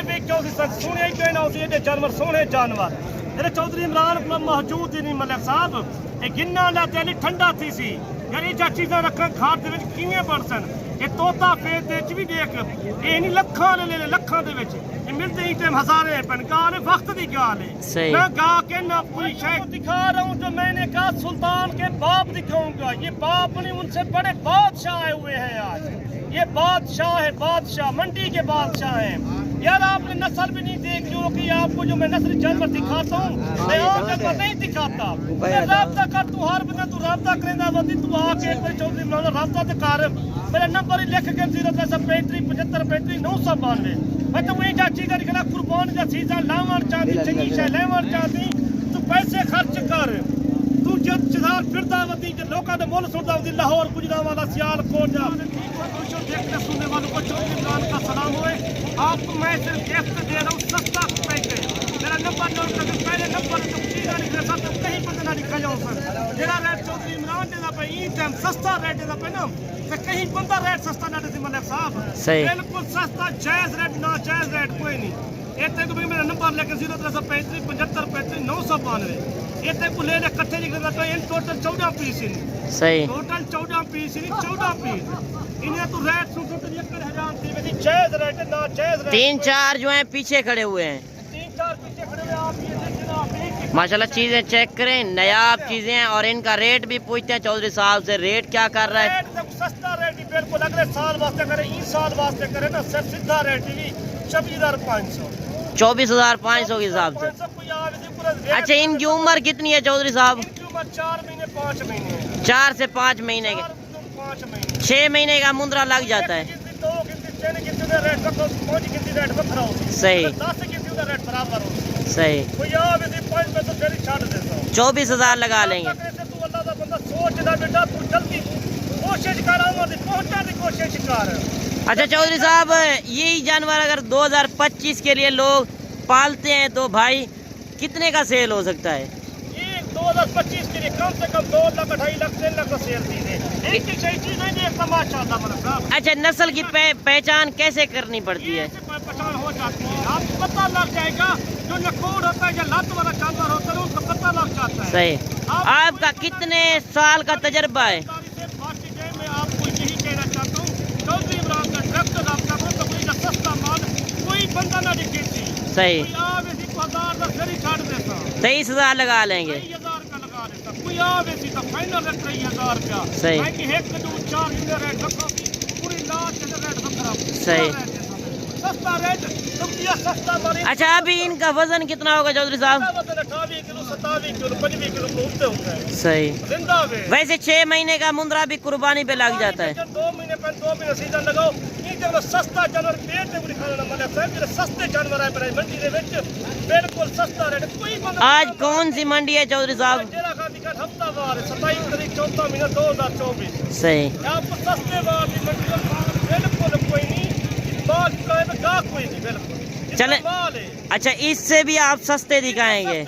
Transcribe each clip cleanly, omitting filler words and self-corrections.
بھی چودھری سونے کیوں نہ ہوتی ہے جانور سونے جانور میرے چودھری عمران کو موجود ہی نہیں ملک صاحب یہ گنا لاتے علی ٹھنڈا تھی سی یار یہ چیزاں رکھن کھاڑ دے وچ کیویں بن سن یہ طوطا فیس دے وچ بھی دیکھ یہ نہیں لکھاں لے لکھاں دے وچ یہ ملتے ہی ٹائم ہزارے پن گال وقت دی گال ہے نہ گا کے نہ پوری شے دکھا رہا ہوں جو میں نے کہا سلطان کے باپ دکھاؤں گا یہ باپ نہیں ان سے بڑے بادشاہ آئے ہوئے ہیں آج یہ بادشاہ ہے بادشاہ منڈی کے بادشاہ ہیں یار آپ نے نسل بھی نہیں دیکھ جو کہ آپ کو جو میں نسل جانور دکھاتا ہوں میں اور جانور نہیں دکھاتا میں رابطہ کر تو ہر بندہ تو رابطہ کرنا ہوتی تو آ کے ایک بار چودھری عمران رابطہ تو کر میرا نمبر ہی لکھ کے 03575 میں تو وہی جا چیزیں نکلا قربان جا چیزاں لاون چاہتی چنگی شے لیون چاہتی تو پیسے خرچ کر تو جب چزار پھردا وتی جو لوکاں دے مول سندا وتی لاہور گجرانوالا سیال کوٹ جا دیکھنے سننے والوں کو چودھری عمران کا سلام ہوئے آپ کو میں صرف گفٹ دے رہا ہوں سستا پیکے میرا نمبر نوٹ کر پہلے نمبر تو چیزاں نکلے سب تو کہیں پتہ نہ نکل جاؤ سر جڑا ریٹ چودھری عمران دے دا پہ ای ٹائم سستا ریٹ دے دا پہ نا تے کہیں بندہ ریٹ سستا نہ دے ملک صاحب بالکل سستا جائز ریٹ نہ جائز ریٹ کوئی نہیں ایتھے کو میرا نمبر لے کے 035 75 992 ایتھے کو لے لے کٹھے نکلے تو ان ٹوٹل 14 پیس ہی صحیح ٹوٹل 14 پیس ہی 14 پیس انہیں تو ریٹ سن سن یہ کر حیران تھی میری جائز ریٹ نہ جائز ریٹ 3-4 جو ہیں پیچھے کھڑے ہوئے ہیں 3-4 پیچھے کھڑے ہوئے آپ یہ دیکھیں آپ ماشاءاللہ چیزیں چیک کریں نایاب چیزیں ہیں اور ان کا ریٹ بھی پوچھتے ہیں چودھری صاحب سے ریٹ کیا کر رہا ہے ریٹ سستا ریٹ ہی بالکل اگلے سال واسطے کرے اس سال واسطے کرے نا صرف سیدھا ریٹ ہی 24500 24,500 کے حساب سے اچھا ان کی عمر کتنی ہے چودھری صاحب 4 مہینے 5 مہینے 4 سے 5 مہینے کے 6 مہینے کا مندرا لگ جاتا ہے صحیح صحیح 24,000 لگا لیں گے اچھا چودھری صاحب یہی جانور اگر 2025 کے لیے لوگ پالتے ہیں تو بھائی کتنے کا سیل ہو سکتا ہے 2025 کے لیے کم سے کم 2 لاکھ 2.5 لاکھ 3 لاکھ کا سیل دیجیے ایک ہی چیز نہیں دیکھتا ماشاءاللہ ملک صاحب اچھا نسل کی پہچان کیسے کرنی پڑتی ہے پہچان ہو جاتی ہے آپ کو پتہ لگ جائے گا جو نکوڑ ہوتا ہے یا لات والا جانور ہوتا ہے اس کو پتہ لگ جاتا ہے صحیح آپ کا کتنے سال کا تجربہ ہے میں آپ کو یہی کہنا چاہتا ہوں چودھری عمران کا ڈائریکٹ رابطہ کرو تو کوئی سستا مال کوئی بندہ نہ دکھے صحیح 23,000 لگا لیں گے کوئی آوے سی تو فائنل رکھ رہی 1000 روپیہ صحیح ایک جو 4 دن ریٹ رکھو پوری لاش کے ریٹ رکھ رہا صحیح سستا ریٹ تم دیا سستا ماری اچھا ابھی ان کا وزن کتنا ہوگا چودھری صاحب 28 کلو 27 کلو 25 کلو پہنچتے ہوتا ہے صحیح زندہ ہے ویسے 6 مہینے کا مندرا بھی قربانی پہ لگ جاتا ہے 2 مہینے پہ 2 مہینے سیزن لگاؤ یہ جو سستا جانور پیٹ تے دکھانا ملک صاحب جو سستے جانور ہے بڑے منڈی دے وچ بالکل سستا ریٹ کوئی آج کون سی منڈی ہے چودھری صاحب تیرا کا دکھا ہفتہ وار 27 تاریخ 14 مہینہ 2024 صحیح آپ کو سستے وار دی منڈی کا بالکل کوئی نہیں بات کا ہے گا کوئی نہیں بالکل چلیں اچھا اس سے بھی آپ سستے دکھائیں گے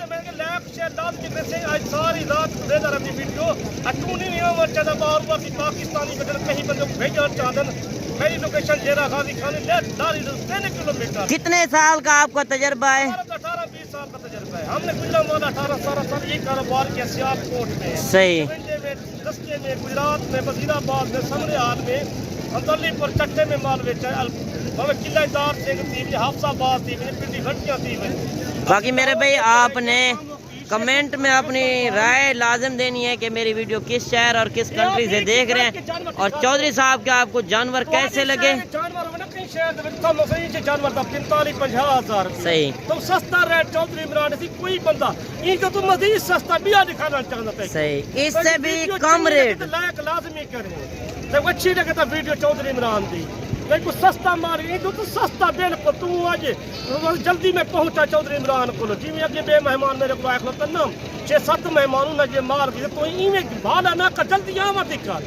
ساری رات دے دار اپنی ویڈیو اٹونی نہیں ہو چاہتا باہر ہوا کہ پاکستانی بدل کہیں بندے کو بھیجنا چاہتن میری لوکیشن جیرا غازی خانی لے 3 کلومیٹر کتنے سال کا آپ کا تجربہ ہے 18-20 سال کا تجربہ ہے ہم نے گزرا مولا 18 سال یہ کاروبار کیا سیال کوٹ میں صحیح دستے میں گجرات میں وزیر آباد میں سمریال میں اندرلی پر چٹے میں مال بیچا قلعہ دار سنگھ تھی حافظ آباد تھی پنڈی گھٹیاں تھی باقی میرے بھائی آپ نے کمنٹ میں اپنی رائے لازم دینی ہے کہ میری ویڈیو کس شہر اور کس کنٹری سے دیکھ رہے ہیں اور چودھری صاحب کے آپ کو جانور کیسے لگے جانور 45-50 ہزار صحیح تو سستا ریٹ چودھری عمران سی کوئی بندہ یہ تو مزید سستا بیا دکھانا چاہتا ہے صحیح اس سے بھی کم ریٹ لائق لازمی کریں جب اچھی لگے تو ویڈیو چودھری عمران دی لیکن سستا ماری تو سستا بالکل تو آج جلدی میں پہنچا چودھری عمران کو جی میں اگے بے مہمان میرے کو آئے کھلوتا نا 6-7 مہمانوں نے جو مار کی تو انہیں بھالا نہ کر جلدی آوا دکھا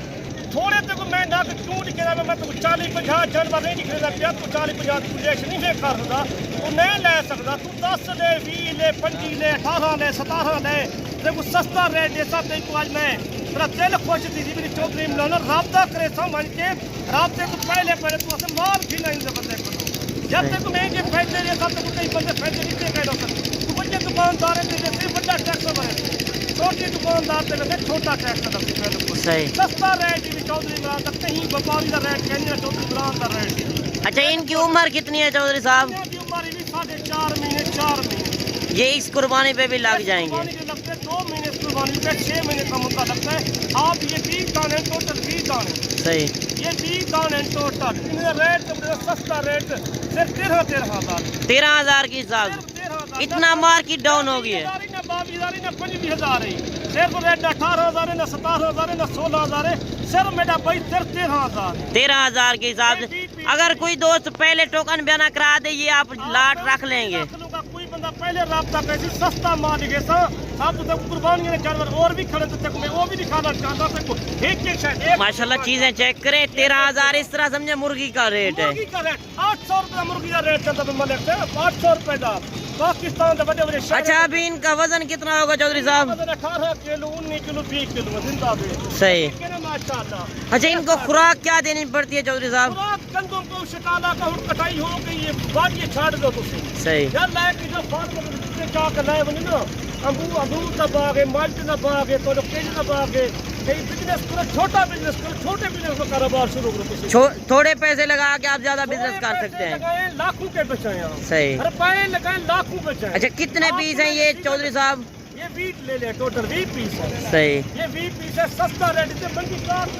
تھوڑے تک میں نہ کیوں لکھے رہا میں تو 40-50 جانور نہیں نکلے گا پیا تو 40-50 کی گنجائش نہیں لے کر سکتا تو نہیں لے سکتا تو 10 لے 20 لے 25 لے 18 لے 17 لے دیکھو سستا ریٹ جیسا دیکھو آج میں میرا دل خوش تھی میری چودھری عمران رابطہ کرے سمجھ کے رابطے تو پہلے تو اسے مال بھی نہیں بندے کو جب تک میں یہ فائدے دے تب تک کئی بندے فائدے نہیں دے کہہ سکتے تو بڑے دکاندار تے صرف بڑا ٹیکس بھرے چھوٹے دکاندار تے لگے چھوٹا ٹیکس بالکل صحیح سستا ریٹ بھی چودھری عمران کا کہیں وپاری کا ریٹ کہنے چودھری عمران کا ریٹ اچھا ان کی عمر کتنی ہے چودھری صاحب؟ کی عمر بھی 4.5 مہینے 4 مہینے یہ اس قربانی پہ بھی لگ جائیں گے؟ قربانی کے لگتے 2 مہینے قربانی پہ 6 مہینے کا مدہ لگتا ہے آپ یہ 20 دانے ٹوٹل 20 دانے صحیح یہ 20 دانے ٹوٹل ان کا ریٹ سستا ریٹ صرف 13,000 13,000 کی حساب اتنا مارکیٹ ڈاؤن ہو گئی ہے صرف ریٹ 18,000 ہے نہ 17,000 ہے نہ 16,000 ہے صرف میرا بھائی صرف 13,000 13,000 کے حساب سے اگر کوئی دوست پہلے ٹوکن بیانہ کرا دے یہ آپ لاٹ رکھ لیں گے؟ کوئی بندہ پہلے رابطہ کیسی سستا مال لگے سا آپ تو قربانیاں جانور اور بھی کھڑے تھے میں وہ بھی دکھانا چاہتا تھا ایک ایک شاید ماشاءاللہ چیزیں چیک کریں 13,000 اس طرح سمجھے مرغی کا ریٹ ہے مرغی کا ریٹ 800 روپے مرغی کا ریٹ چلتا ملک ہے 800 روپے دا پاکستان کے بڑے بڑے شہر اچھا ابھی ان کا وزن کتنا ہوگا چودھری صاحب؟ 18 کلو 19 کلو 20 کلو زندہ بھی صحیح ماشاءاللہ اچھا ان کو خوراک کیا دینی پڑتی ہے چودھری صاحب؟ خوراک گندم کو شکالا کا ہوں کٹائی ہو گئی ہے باقی چھاڑ دو تسی صحیح یار لائق جو فارم سے چا کے لائے بنی نا امرود کا باغ ہے مالٹے کا باغ ہے تو کیج کا باغ ہے کئی بزنس کرو چھوٹا بزنس کرو چھوٹے بزنس کا کاروبار شروع کرو تسی تھوڑے پیسے لگا کے آپ زیادہ بزنس کر سکتے ہیں لگائیں لاکھوں کے بچائیں صحیح روپے لگائیں لاکھوں بچائیں اچھا کتنے پیس ہیں یہ چودھری صاحب؟ یہ 20 لے لیں ٹوٹل 20 پیس ہے صحیح یہ 20 پیس ہے سستا ریٹ سے منڈی کار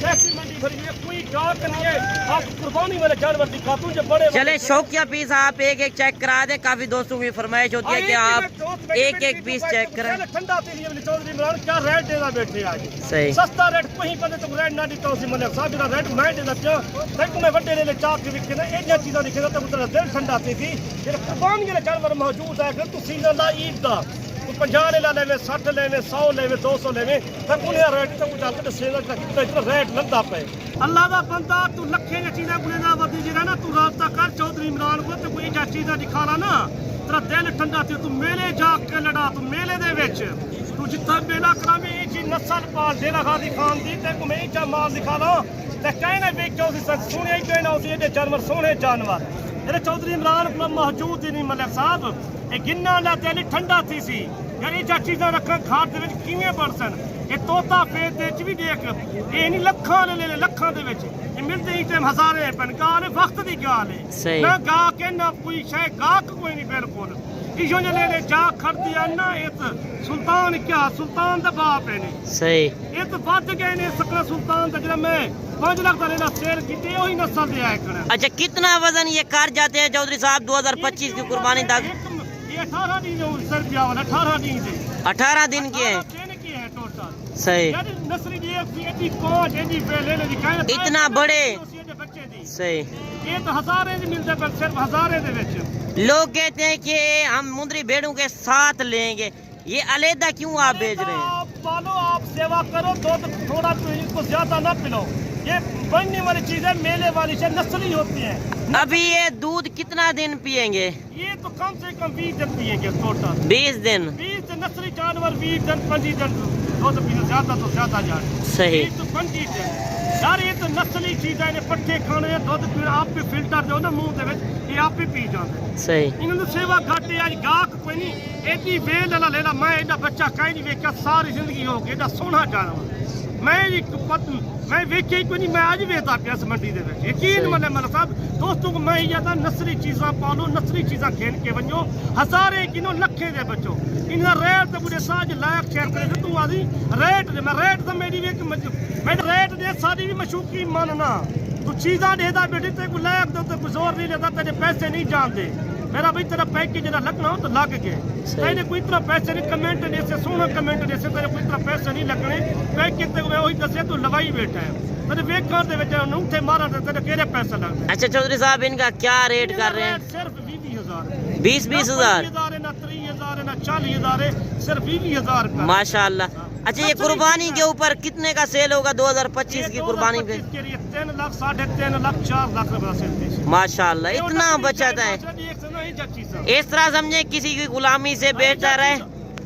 کیسی منڈی بھری ہے کوئی گاہک نہیں ہے آپ قربانی والے جانور دکھاتا ہوں جو بڑے چلے شوقیہ پیس آپ ایک ایک چیک کرا دیں کافی دوستوں کی فرمائش ہوتی ہے کہ آپ ایک ایک پیس چیک کریں ٹھنڈا تے لیے چودھری عمران کیا ریٹ دینا بیٹھے آج صحیح سستا ریٹ کہیں پہ تو ریٹ نہ دیتا اسی ملک صاحب جڑا ریٹ میں دینا پیا تک میں بڑے لے چاک کے وکھے نا ایجا چیزاں لکھے تے مطلب دل ٹھنڈا تے تھی جڑا قربانی والے جانور موجود ہے کہ تو سیزن دا عید دا 50 لے لے 60 لے 100 لے 200 لے تک انہیں ریٹ تے کچھ آتے سیزن تک اتنا ریٹ لگدا پے اللہ دا بندہ تو لکھے دی چیزاں کونے دا ودی جڑا نا تو رابطہ کر چودھری عمران کو تے کوئی ایجا چیزاں دکھانا نا تیرا دل ٹھنڈا تے تو میلے جا کے لڑا تو میلے دے وچ تو جتنا میلہ کرا میں ایک نسل پال ڈیرا غازی خان دی تے کو میں ایجا مال دکھانا تے کہنا ویکھو سی سونے کہنا اسی ایڈے جانور سونے جانور میرے چودھری عمران کو موجود ہی نہیں ملک صاحب اے گنا لا دل ٹھنڈا تھی سی یعنی جا چیزاں رکھن کھار دے وچ کیویں بڑسن اے طوطا پیٹ دے وچ وی دیکھ اے نہیں لکھاں لے لکھاں دے وچ اے ملتے ہی ٹائم ہزارے پن گال وقت دی گال ہے نہ گا کے نہ کوئی شے گا کوئی نہیں بالکل ایشو نے لے جا کھڑ دیا نا ایت سلطان کیا سلطان دا باپ ہے نہیں صحیح ایت بات گئے نے سکنا سلطان دا جڑا میں 5 لاکھ دا لینا سیل کیتے وہی نسل دے آئے کھڑا اچھا کتنا وزن یہ کر جاتے ہیں چودھری صاحب 2025 کی قربانی تک؟ یہ 18 دن سربیا والا 18 دن دے 18 دن کے ہیں ٹوٹل صحیح نسلی دی ایک کوچ ایجی پہلے نے دکھایا اتنا بڑے بچے دی صحیح یہ تو ہزارے دی ملتے پر صرف ہزارے دے وچ لوگ کہتے ہیں کہ ہم مندری بھیڑوں کے ساتھ لیں گے یہ علیحدہ کیوں آپ بیچ رہے ہیں؟ آپ پالو آپ سیوا کرو دودھ تھوڑا تو ان کو زیادہ نہ پلاؤ یہ بننے والی چیزیں میلے والی سے نسلی ہوتی ہیں ابھی یہ دودھ کتنا دن پیئیں گے؟ یہ تو کم سے کم 20 دن پیئیں گے ٹوٹل 20 دن 20 دن نسلی جانور 20 دن 25 دن دودھ پینا زیادہ تو زیادہ جان صحیح 20 تو 25 دن یار یہ تو نسلی چیزیں نے پٹھے کھانے ہیں دودھ پینا آپ بھی فلٹر دو نا منہ دے وچ یہ آپ ہی پی جاندے صحیح انہوں نے سیوا گھٹ ہے اج گاہک کوئی نہیں ایڈی ویل والا لیلا میں ایڈا بچہ کہیں نہیں ویکھیا ساری زندگی ہو گئی ایڈا سونا جانور میں ویکھیا ہی کوئی نہیں میں اج ویکھدا پیا اس منڈی دے وچ یقین منے مل صاحب دوستوں کو میں یہ دا نسلی چیزاں پالو نسلی چیزاں کھین کے ونجو ہزارے کینو لکھے دے بچو انہاں ریٹ تے بڑے ساج لائق شہر کرے تو آدھی ریٹ دے میں ریٹ تے میری ویکھ میں ریٹ دے ساری بھی مشوقی ماننا تو چیزاں دے دا بیٹی تے کو لائق دے تے زور نہیں لیتا تے پیسے نہیں جاندے میرا بھائی تیرا پیکیج جڑا لگنا ہو تو لگ گئے تیرے کوئی اتنا پیسے نہیں کمنٹ نہیں سے سونا کمنٹ نہیں سے تیرے کوئی اتنا پیسے نہیں لگنے پیکیج تے وہی دسے تو لوائی بیٹھا ہے تیرے ویکھاں دے وچ انگوٹھے مارا تے تیرے کیڑے پیسے لگنے اچھا چودھری صاحب ان کا کیا ریٹ کر رہے ہیں؟ صرف 20,000 20,000 نہ 30,000 نہ 40,000 صرف 20,000 کا ماشاءاللہ اچھا یہ قربانی کے اوپر کتنے کا سیل ہوگا 2025 کی قربانی پہ؟ 3 لاکھ 3.5 لاکھ 4 لاکھ روپے سیل ماشاءاللہ اتنا بچت ہے اس طرح سمجھے کسی کی غلامی سے بہتر ہے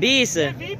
20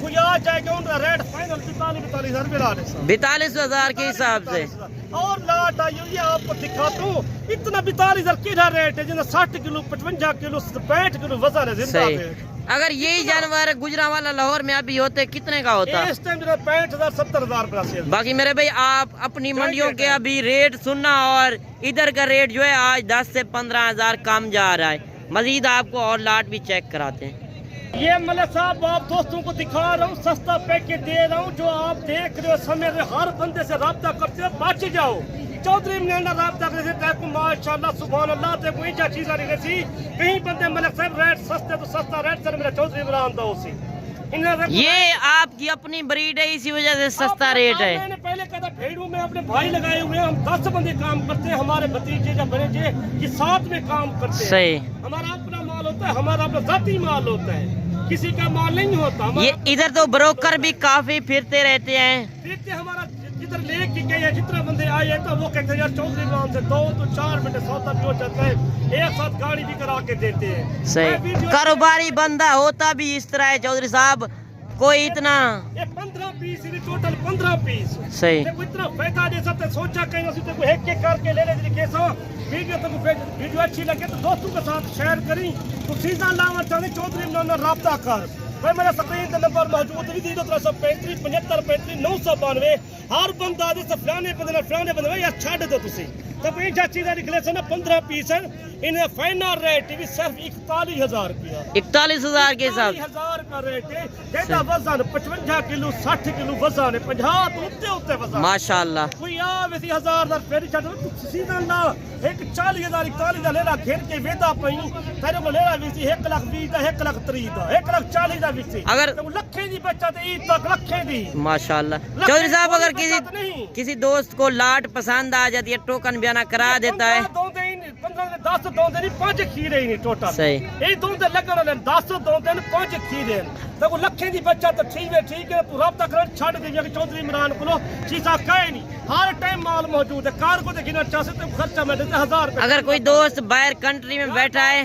کوئی آ جائے گا ان کا ریٹ فائنل 42,000 روپے لا لے 42,000 کے حساب سے. اور لاٹ آئی ہوئی ہے آپ کو دکھاتا ہوں. اتنا 42,000 کیڑا ریٹ ہے جنہیں 60 کلو 55 کلو 65 کلو وزن ہے زندہ صحیح. ہے. اگر یہی جانور گجرانوالا لاہور میں ابھی ہوتے کتنے کا ہوتا؟ اس ٹائم جو 65,000 70,000 روپے سیل. باقی میرے بھائی آپ اپنی منڈیوں کے ابھی ریٹ سننا اور ادھر کا ریٹ جو ہے آج 10 سے 15,000 کم جا رہا ہے. مزید آپ کو اور لاٹ بھی چیک کراتے ہیں. یہ ملک صاحب آپ دوستوں کو دکھا رہا ہوں سستا پیکج دے رہا ہوں. جو آپ دیکھ رہے ہو سمجھ رہے ہر بندے سے رابطہ کرتے ہو بچ جاؤ. چودھری عمران رابطہ کرتے تھے ماشاءاللہ سبحان اللہ تے کوئی چا چیز آ رہی سی کہیں بندے ملک صاحب ریٹ سستے تو سستا ریٹ سر میرا چودھری عمران دا اسی. یہ آپ کی اپنی بریڈ ہے اسی وجہ سے سستا ریٹ ہے. میں نے پہلے کہا تھا بھیڑوں میں اپنے بھائی لگائے ہوئے ہیں. ہم 10 بندے کام کرتے ہیں. ہمارے بھتیجے یا بھنیجے یہ ساتھ میں کام کرتے ہیں. صحیح. ہمارا اپنا مال ہوتا ہے. ہمارا اپنا ذاتی مال ہوتا ہے. کسی کا مال نہیں ہوتا. یہ ادھر تو بروکر بھی کافی پھرتے رہتے ہیں. پھرتے ہمارا جدھر لے کے گئے جتنے بندے آئے تو وہ کہتے ہیں یار چودھری عمران سے 2 تو 4 منٹ سودا بھی ہو جاتا ہے. ایک ساتھ گاڑی بھی کرا کے دیتے ہیں. صحیح. کاروباری بندہ ہوتا بھی اس طرح ہے چودھری صاحب. کوئی اتنا 15 پیس ٹوٹل 15 پیس. صحیح. اتنا فائدہ دے سکتے سوچا کہیں اسی کو ایک ایک کر کے لے لے کیسا ویڈیو اچھی لگے تو دوستوں کے ساتھ شیئر کریں. تو سیزن لانا چاہتے چودھری عمران رابطہ کر. میرا سکرین کا نمبر موجود ہے 035 75 35 992. ہر بندہ جیسے فلانے بندے یا چھڈ دو تسی تب یہ چیزیں نکلے سے نا 15 پیس انہیں فائنل ریٹ بھی صرف 41,000 روپیہ. 41,000 کے حساب 41,000 کا ریٹ ہے. جیسا وزن 55 کلو 60 کلو وزن ہے 50 تو اتنے وزن ماشاءاللہ. کوئی آ ویسی 1,000 پھر چھڈ تو سیدھا نہ ایک 40,000 41,000 لے لا گھر کے ویدا پئی تیرے کو لے لا ویسی 1,20,000 دا 1,30,000 دا 1,40,000 دا ویسی اگر لکھیں دی بچت عید تک لکھیں دی ماشاءاللہ. چودھری صاحب اگر کسی دوست کو لاٹ پسند آ جاتی ہے ٹوکن بیانہ کرا دیتا ہے. 10 دو دن 5 کھیرے ہی نہیں ٹوٹل. صحیح. یہ دو دن لگن والے 10 دو دن 5 کھیرے تو وہ لکھیں دی بچت ٹھیک ہے تو رابطہ کرن چھڈ دے کہ چودھری عمران کو چیزاں کہے نہیں. ہر ٹائم مال موجود ہے. کار کو دیکھنا چاہتے تو خرچہ میں دیتے 1,000 روپے. اگر کوئی دوست باہر کنٹری میں بیٹھا ہے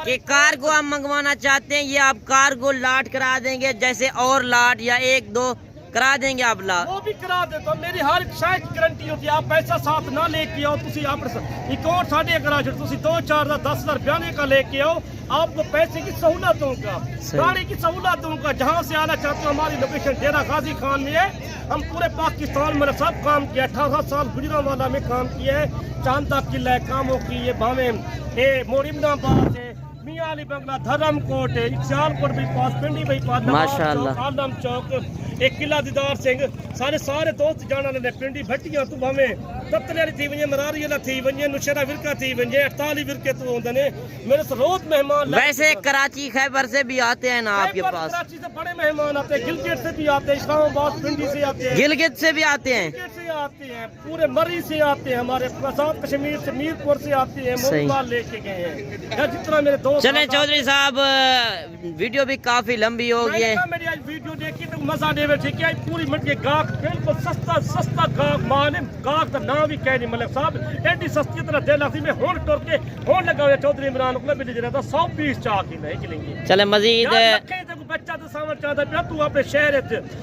کہ کارگو ہم منگوانا چاہتے ہیں یہ آپ کارگو لاٹ کرا دیں گے جیسے اور لاٹ یا 1-2 کرا دیں گے آپ لاٹ. وہ بھی کرا دیتا ہوں. میری ہر شے کی گارنٹی ہوتی ہے. آپ پیسہ ساتھ نہ لے کے آؤ تسی اپنے اکاؤنٹ ساڈے کرا چھڑ تسی 2-4 10,000 بیانے کا لے کے آؤ. آپ کو پیسے کی سہولت دوں گا گاڑی کی سہولت دوں گا. جہاں سے آنا چاہتے ہو ہماری لوکیشن ڈیرہ غازی خان میں ہے. ہم پورے پاکستان میں سب کام کیا 18 سال گجرانوالا میں کام کیا ہے. چاندہ قلعہ ہے کاموں کی یہ بھاویں موڑ آباد ہے میاں علی بنگلہ دھرم کوٹ ہے سیال کوٹ بھی پاس پنڈی بھی پاس ماشاءاللہ عالم چوک ایک قلعہ دیدار سنگھ سارے دوست جانا نے پنڈی بھٹیاں تو بھاویں تتلیاری تھی ونجے مراری والا تھی ونجے نشرہ ورکا تھی ونجے 48 ورکے تو ہوندے نے میرے سے روز مہمان. ویسے کراچی خیبر سے بھی آتے ہیں نا آپ کے پاس؟ کراچی سے بڑے مہمان آتے ہیں. گلگت سے بھی آتے ہیں. اسلام آباد پنڈی سے آتے ہیں. گلگت سے بھی آتے ہیں. آتے ہیں پورے مری سے آتے ہیں. ہمارے آزاد کشمیر سے میرپور سے آتے ہیں. مال لے کے گئے ہیں جتنا میرے دوست. چلیں چودھری صاحب ویڈیو بھی کافی لمبی ہو گئی ہے. میری آج ویڈیو دیکھی تو مزہ دے بیٹھے کہ پوری منڈی گاہک بالکل سستا گاہک مال ہے. گاہک کا نام بھی کہہ نہیں ملک صاحب ایڈی سستی طرح دے لاتی میں ہون ٹور کے ہون لگا ہوا چودھری عمران کو مل جاتا 100 پیس چاہ کے لے لیں گے. چلے مزید بچہ تو سامنے چاہتا پیا تو اپنے شہر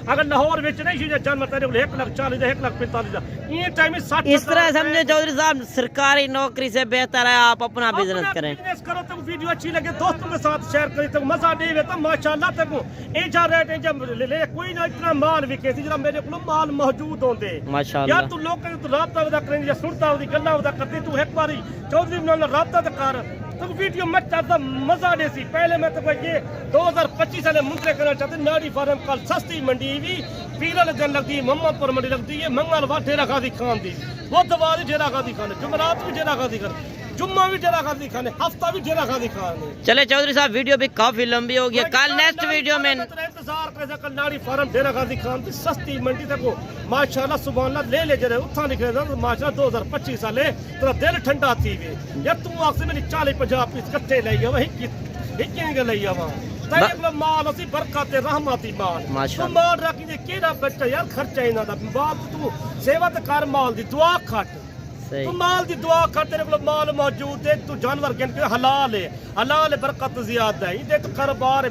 اگر لاہور وچ نہیں جان تیرے 1,40,000 1,45,000 یہ ٹائم 60 اس طرح سمجھے چودھری صاحب سرکاری نوکری سے بہتر ہے آپ اپنا بزنس کریں. بزنس کرو تو ویڈیو اچھی لگے دوستوں کے ساتھ شیئر کریں تو مزہ دے تو ماشاءاللہ تک اے جا ریٹ جب لے کوئی نہ اتنا مال وکے سی جڑا میرے کو مال موجود ہوندے ماشاءاللہ. یا تو لوگ تو رابطہ ودا کریں یا سنتا ودی گلاں ودا کرتے تو ایک باری چودھری عمران رابطہ تے کر تو ویڈیو میں چاہتا مزہ دے سی. پہلے میں تو یہ 2025 والے منترے کرنا چاہتے ناڑی فارم کل سستی منڈی بھی پیرل دن لگتی ہے محمد پور منڈی لگتی ہے منگل وار ڈیرہ غازی خان دی بدھوار ڈیرہ غازی خان جمعرات بھی ڈیرہ غازی خان جمعہ بھی ڈیرہ غازی خان ہفتہ بھی ڈیرہ غازی خان. چلے چودھری صاحب ویڈیو بھی کافی لمبی ہو گئی. کل نیکسٹ ویڈیو میں انتظار کرے کل ناڑی فارم ڈیرہ غازی خان کی سستی منڈی تک ماشاءاللہ سبحان اللہ لے جڑے اتھا نکلے ماشاءاللہ 2025 والے تیرا دل ٹھنڈا تھی وے یا تو آخ سے میری 40-50 پیس کٹھے لے گیا وہی ہی لے گیا تیرے مال اسی برکات رحمتی مال تو مال رکھی دے کیڑا بچہ یار خرچہ انہاں دا بات تو سیوا تے کر مال دی دعا کھٹ تو مال دی دعا کر تیرے کو مال موجود ہے تو جانور گن کے حلال ہے برکت زیادہ ہے. یہ دیکھ کاروبار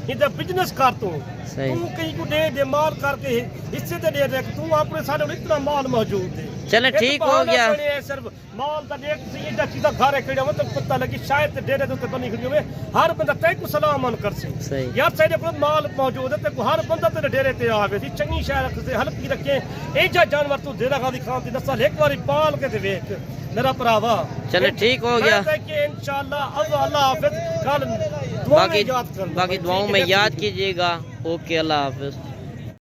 ਇਹਦਾ ਬਿਜ਼ਨਸ ਕਰ ਤੂੰ صحیح ਤੂੰ ਕਈ ਕੋ ਦੇ ਮਾਲ ਕਰਕੇ ਹਿੱਸੇ ਤੇ ਦੇ ਦੇ ਤੂੰ ਆਪਣੇ ਸਾਡੇ ਕੋਲ ਇਤਨਾ ਮਾਲ موجود ہے چلے ٹھیک ہو گیا صرف مال دا دیکھ سی ایڈا چیزا گھر کھڑیا ہو تو پتہ لگی شاید تے ڈیرے تے بنی کھڑی ہوے ہر بندہ تے کو سلام من کر سی صحیح یار سارے کو مال موجود ہے تے ہر بندہ تے ڈیرے تے آوے سی چنگی شے رکھ سے ہلکی رکھے ایجا جانور تو دیرا غادی خان دی نسل ایک واری پال کے تے ویکھ میرا بھراوا چلے ٹھیک ہو گیا کہ انشاءاللہ اللہ حافظ کل دعا میں یاد کرنا باقی دعاؤں میں یاد کیجیے گا اوکے اللہ حافظ